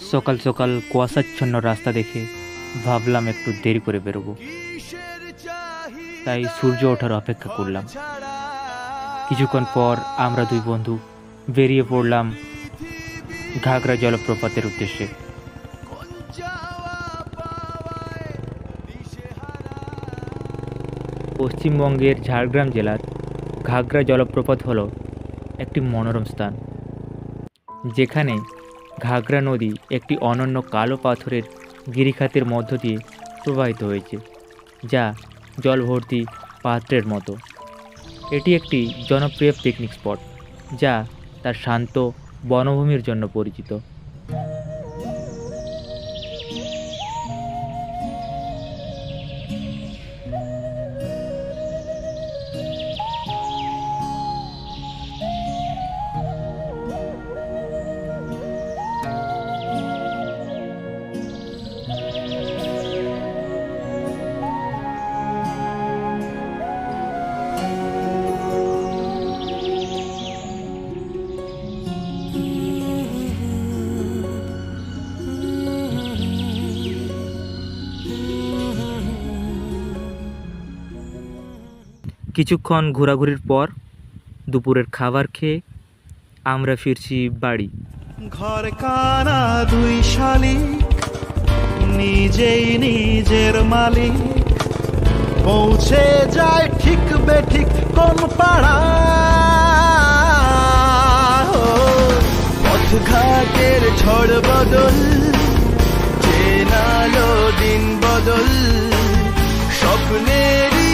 সকাল সকাল কুয়াশাচ্ছন্ন রাস্তা দেখে ভাবলাম একটু দেরি করে বেরোবো, তাই সূর্য ওঠার অপেক্ষা করলাম। কিছুক্ষণ পর আমরা দুই বন্ধু বেরিয়ে পড়লাম ঘাগরা জলপ্রপাতের উদ্দেশ্যে। পশ্চিমবঙ্গের ঝাড়গ্রাম জেলার ঘাগরা জলপ্রপাত হলো একটি মনোরম স্থান, যেখানে ঘাগরা নদী একটি অনন্য কালো পাথরের গিরিখাতের মধ্য দিয়ে প্রবাহিত হয়েছে, যা জল ভর্তি পাত্রের মতো। এটি একটি জনপ্রিয় পিকনিক স্পট, যা তার শান্ত বনভূমির জন্য পরিচিত। কিছুক্ষণ ঘোরাঘুরির পর দুপুরের খাবার খেয়ে আমরা ফিরছি বাড়ি। ঘর কানা দুই শালিক, নিজেই নিজের মালিক, পৌঁছে যায় ঠিক বেঠিক কোন পাড়া। পথঘাটের ঝড় বদল, চেনালো দিন বদল, স্বপ্নেরই